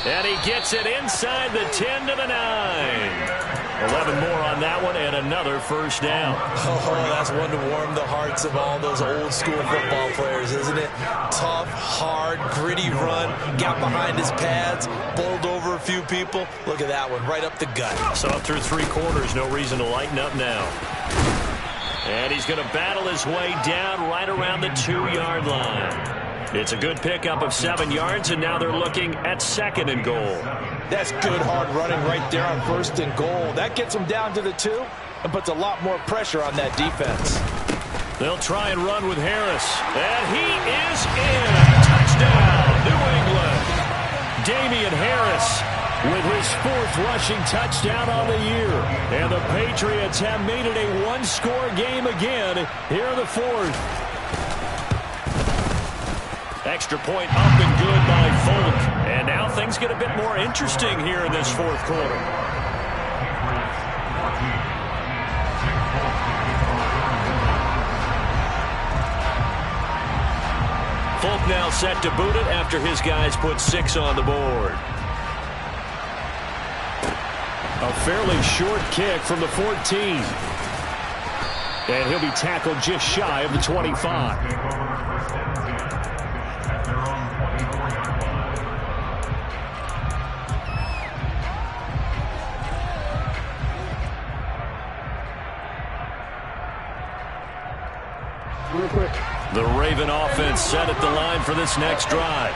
And he gets it inside the 10 to the 9. 11 more on that one, and another first down. Oh, that's one to warm the hearts of all those old school football players, isn't it? Tough, hard, gritty run, got behind his pads, bowled over a few people. Look at that one, right up the gut. So up through 3 quarters, no reason to lighten up now. And he's going to battle his way down right around the 2-yard line. It's a good pickup of 7 yards, and now they're looking at 2nd and goal. That's good hard running right there on 1st and goal. That gets them down to the 2 and puts a lot more pressure on that defense. They'll try and run with Harris. And he is in. Touchdown, New England. Damian Harris with his 4th rushing touchdown on the year. And the Patriots have made it a 1-score game again here in the 4th. Extra point up and good by Folk. And now things get a bit more interesting here in this 4th quarter. Folk now set to boot it after his guys put 6 on the board. A fairly short kick from the 14. And he'll be tackled just shy of the 25. The Raven offense set at the line for this next drive.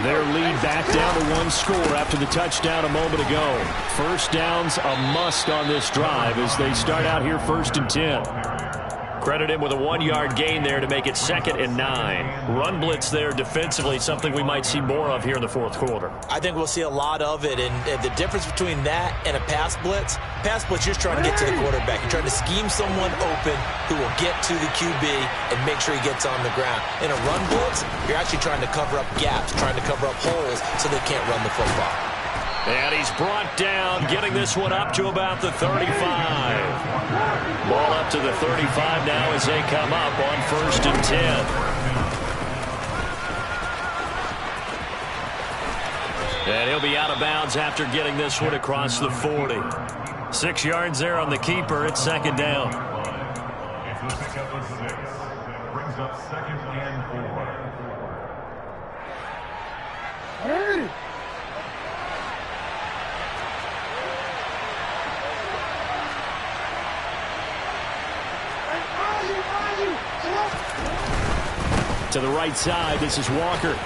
Their lead back down to one score after the touchdown a moment ago. First down's a must on this drive as they start out here 1st and 10. Credit him with a 1-yard gain there to make it 2nd and 9. Run blitz there defensively, something we might see more of here in the 4th quarter. I think we'll see a lot of it, and the difference between that and a pass blitz, you're trying to get to the quarterback. You're trying to scheme someone open who will get to the QB and make sure he gets on the ground. In a run blitz, you're actually trying to cover up gaps, trying to cover up holes so they can't run the football. And he's brought down, getting this one up to about the 35. Ball up to the 35 now as they come up on 1st and 10. And he'll be out of bounds after getting this one across the 40. 6 yards there on the keeper. It's 2nd down. It's a pickup of 6. Brings up 2nd and 4. To the right side, this is Walker.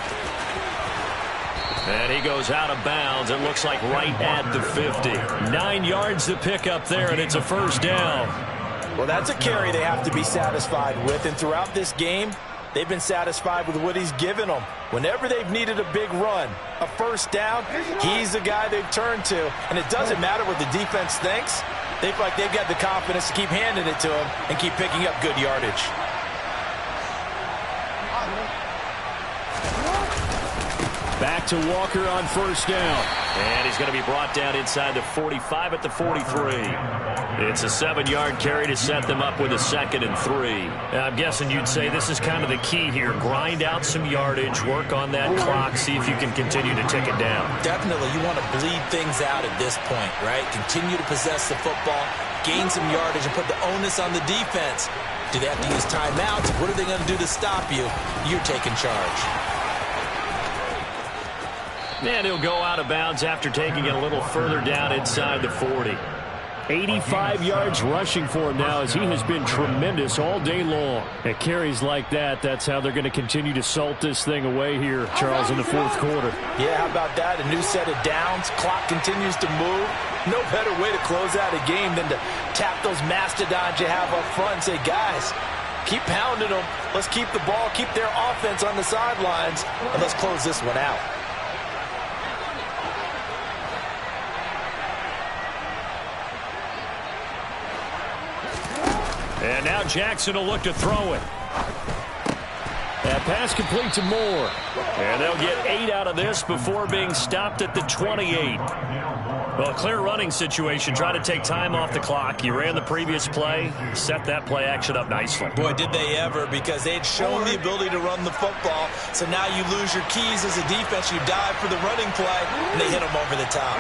And he goes out of bounds. It looks like right at the 50. 9 yards to pick up there, and it's a 1st down. Well, that's a carry they have to be satisfied with, and throughout this game, they've been satisfied with what he's given them. Whenever they've needed a big run, a 1st down, he's the guy they've turned to. And it doesn't matter what the defense thinks. They feel like they've got the confidence to keep handing it to him and keep picking up good yardage. Back to Walker on 1st down. And he's going to be brought down inside the 45 at the 43. It's a 7-yard carry to set them up with a 2nd and 3. Now, I'm guessing you'd say this is kind of the key here. Grind out some yardage, work on that clock, see if you can continue to tick it down. Definitely. You want to bleed things out at this point, right? Continue to possess the football, gain some yardage, and put the onus on the defense. Do they have to use timeouts? What are they going to do to stop you? You're taking charge. And he'll go out of bounds after taking it a little further down inside the 40. 85 yards rushing for him now as he has been tremendous all day long. At carries like that, that's how they're going to continue to salt this thing away here, Charles, in the 4th quarter. Yeah, how about that? A new set of downs. Clock continues to move. No better way to close out a game than to tap those mastodons you have up front and say, guys, keep pounding them. Let's keep the ball, keep their offense on the sidelines, and let's close this one out. And now Jackson will look to throw it. That pass complete to Moore. And they'll get 8 out of this before being stopped at the 28. Well, clear running situation. Try to take time off the clock. You ran the previous play, set that play action up nicely. Boy, did they ever, because they had shown the ability to run the football. So now you lose your keys as a defense. You dive for the running play, and they hit them over the top.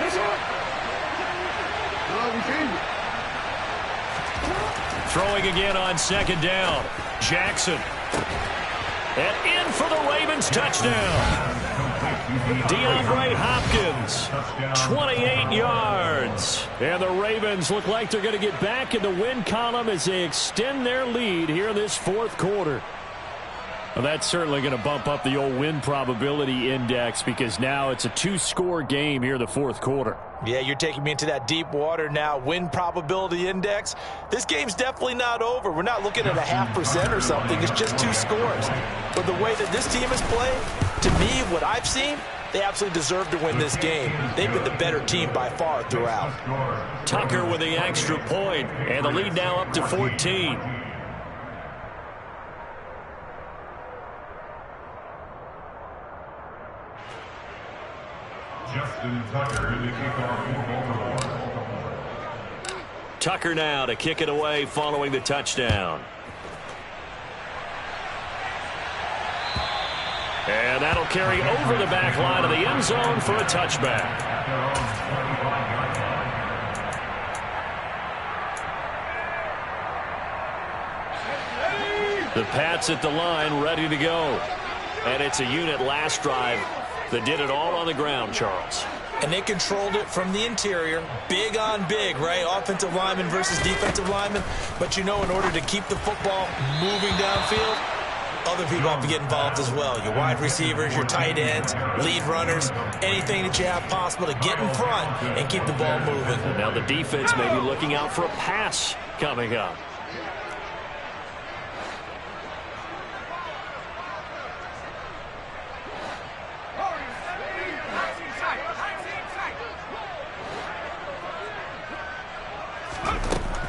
Throwing again on 2nd down. Jackson. And in for the Ravens touchdown. DeAndre Hopkins, 28 yards. And the Ravens look like they're going to get back in the win column as they extend their lead here in this 4th quarter. Well, that's certainly going to bump up the old win probability index because now it's a 2-score game here in the 4th quarter. Yeah, you're taking me into that deep water now. Win probability index. This game's definitely not over. We're not looking at a 0.5% or something. It's just 2 scores. But the way that this team has played, to me, what I've seen, they absolutely deserve to win this game. They've been the better team by far throughout. Tucker with the extra point, and the lead now up to 14. Justin Tucker in the kickoff for Baltimore. Tucker now to kick it away following the touchdown. And that'll carry over the back line of the end zone for a touchback. The Pats at the line ready to go. And it's a unit last drive that did it all on the ground, Charles. and they controlled it from the interior, big on big, right? Offensive lineman versus defensive lineman. But you know, in order to keep the football moving downfield, other people have to get involved as well. Your wide receivers, your tight ends, lead runners, anything that you have possible to get in front and keep the ball moving. And now the defense may be looking out for a pass coming up.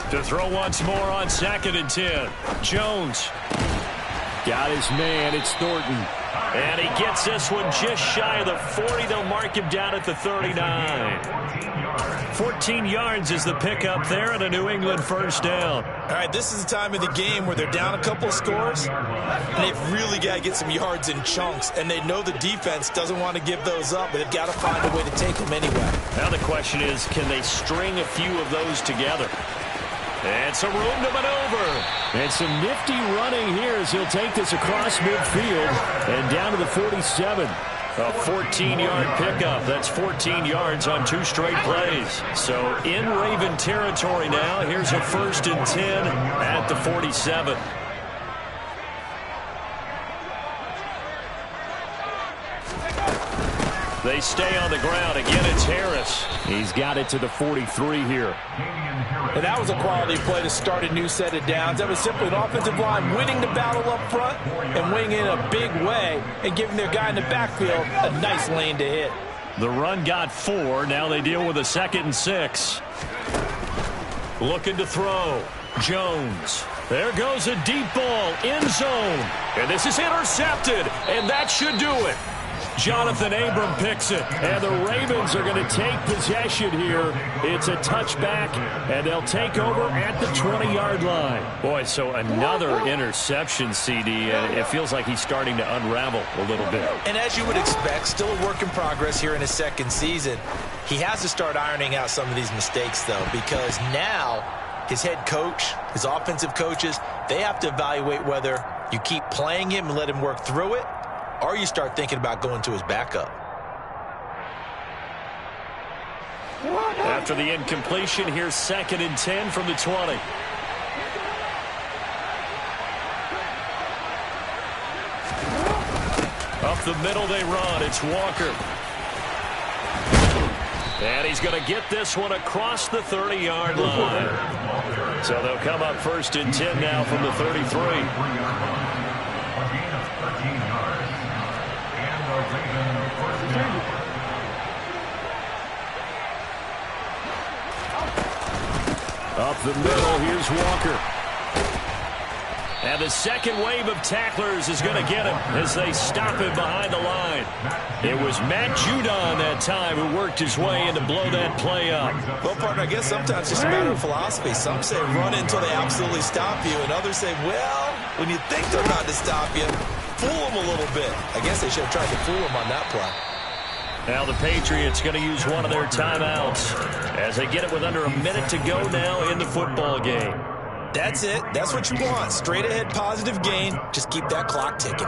To throw once more on 2nd and 10. Jones. Got his man. It's Thornton. And he gets this one just shy of the 40. They'll mark him down at the 39. 14 yards is the pickup there, and a New England first down. All right, this is the time of the game where they're down a couple of scores, and they've really got to get some yards in chunks, and they know the defense doesn't want to give those up, but they've got to find a way to take them anyway. Now the question is, can they string a few of those together? And some room to maneuver. And some nifty running here as he'll take this across midfield and down to the 47. A 14-yard pickup. That's 14 yards on 2 straight plays. So in Raven territory now. Here's a 1st and 10 at the 47. They stay on the ground. Again, it's Harris. He's got it to the 43 here. And that was a quality play to start a new set of downs. That was simply an offensive line winning the battle up front and winning in a big way and giving their guy in the backfield a nice lane to hit. The run got 4. Now they deal with a 2nd and 6. Looking to throw. Jones. There goes a deep ball. End zone. And this is intercepted. And that should do it. Jonathan Abram picks it, and the Ravens are going to take possession here. It's a touchback, and they'll take over at the 20-yard line. Boy, so another interception, CD, and it feels like he's starting to unravel a little bit. And as you would expect, still a work in progress here in his 2nd season. He has to start ironing out some of these mistakes, though, because now his head coach, his offensive coaches, they have to evaluate whether you keep playing him and let him work through it, or you start thinking about going to his backup. After the incompletion, here's 2nd and 10 from the 20. Up the middle they run. It's Walker. And he's going to get this one across the 30-yard line. So they'll come up 1st and 10 now from the 33. Up the middle, here's Walker. And the second wave of tacklers is going to get him as they stop him behind the line. It was Matt Judon that time who worked his way in to blow that play up. Well, partner, I guess sometimes it's just a matter of philosophy. Some say run until they absolutely stop you, and others say, well, when you think they're about to stop you, fool them a little bit. I guess they should have tried to fool him on that play. Now the Patriots going to use one of their timeouts as they get it with under a minute to go now in the football game. That's it. That's what you want. Straight ahead positive gain. Just keep that clock ticking.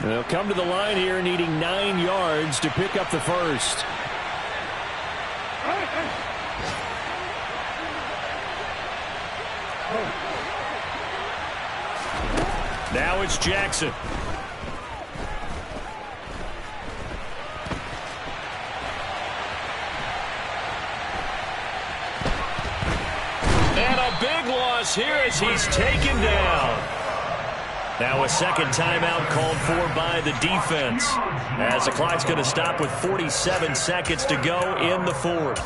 They'll come to the line here needing 9 yards to pick up the first. Now it's Jackson. And a big loss here as he's taken down. Now a 2nd timeout called for by the defense, as the clock's going to stop with 47 seconds to go in the 4th.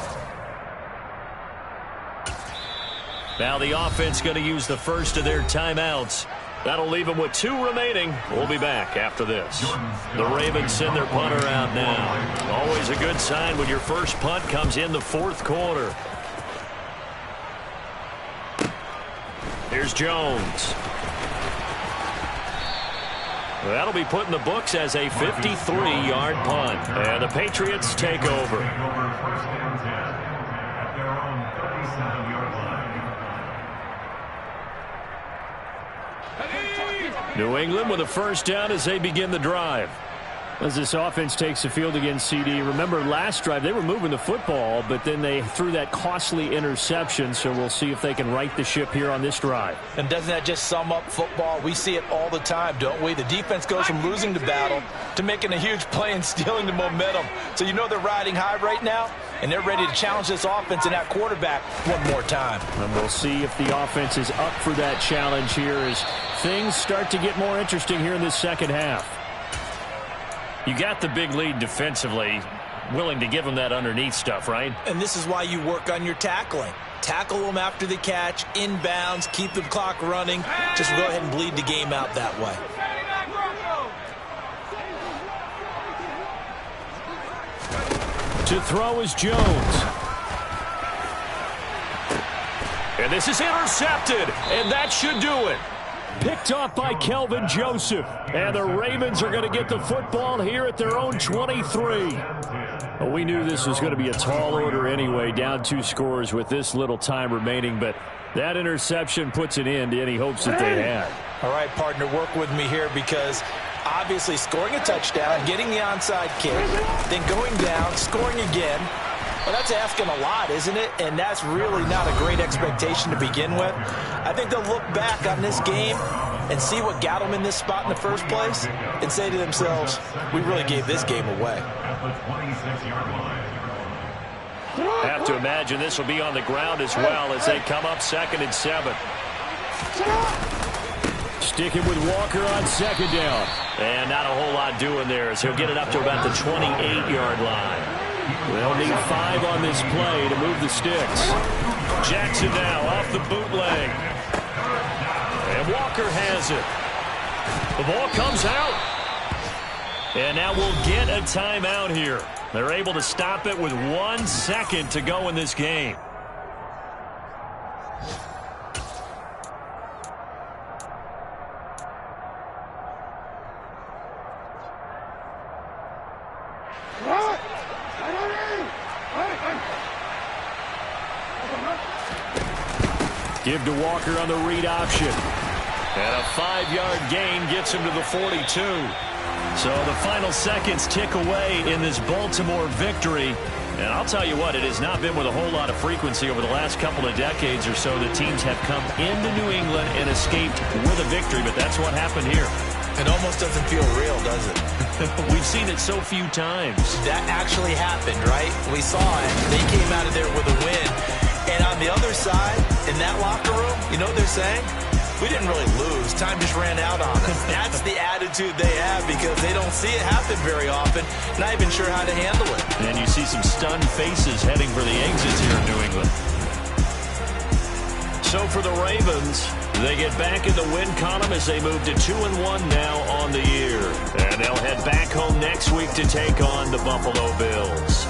Now the offense going to use the first of their timeouts. That'll leave them with 2 remaining. We'll be back after this. The Ravens send their punter out now. Always a good sign when your first punt comes in the 4th quarter. Here's Jones. That'll be put in the books as a 53-yard punt. And the Patriots take over. At their own 37-yard line. New England with a first down as they begin the drive. As this offense takes the field against CD, remember last drive they were moving the football, but then they threw that costly interception, so we'll see if they can right the ship here on this drive. And doesn't that just sum up football? We see it all the time, don't we? The defense goes from losing the battle to making a huge play and stealing the momentum. So you know they're riding high right now, and they're ready to challenge this offense and that quarterback one more time. And we'll see if the offense is up for that challenge here as things start to get more interesting here in this second half. You got the big lead defensively, willing to give them that underneath stuff, right? And this is why you work on your tackling. Tackle them after the catch, inbounds, keep the clock running. Just go ahead and bleed the game out that way. To throw is Jones. And this is intercepted, and that should do it. Picked off by Kelvin Joseph. And the Ravens are going to get the football here at their own 23. Well, we knew this was going to be a tall order anyway, down 2 scores with this little time remaining. But that interception puts an end to any hopes that they had. All right, partner, work with me here because obviously scoring a touchdown, getting the onside kick, then going down, scoring again. Well, that's asking a lot, isn't it? And that's really not a great expectation to begin with. I think they'll look back on this game and see what got them in this spot in the first place and say to themselves, we really gave this game away. Have to imagine this will be on the ground as well as they come up 2nd and 7. Sticking with Walker on 2nd down. And not a whole lot doing there as he'll get it up to about the 28-yard line. They'll need 5 on this play to move the sticks. Jackson now off the bootleg. And Walker has it. The ball comes out. And now we'll get a timeout here. They're able to stop it with 1 second to go in this game. Give to Walker on the read option. And a 5-yard gain gets him to the 42. So the final seconds tick away in this Baltimore victory. And I'll tell you what, it has not been with a whole lot of frequency over the last couple of decades or so that teams have come into New England and escaped with a victory. But that's what happened here. It almost doesn't feel real, does it? We've seen it so few times. That actually happened, right? We saw it. They came out of there with a win. And on the other side, in that locker room, you know what they're saying? We didn't really lose. Time just ran out on us. That's the attitude they have because they don't see it happen very often. Not even sure how to handle it. And you see some stunned faces heading for the exits here in New England. So for the Ravens, they get back in the win column as they move to 2-1 now on the year. And they'll head back home next week to take on the Buffalo Bills.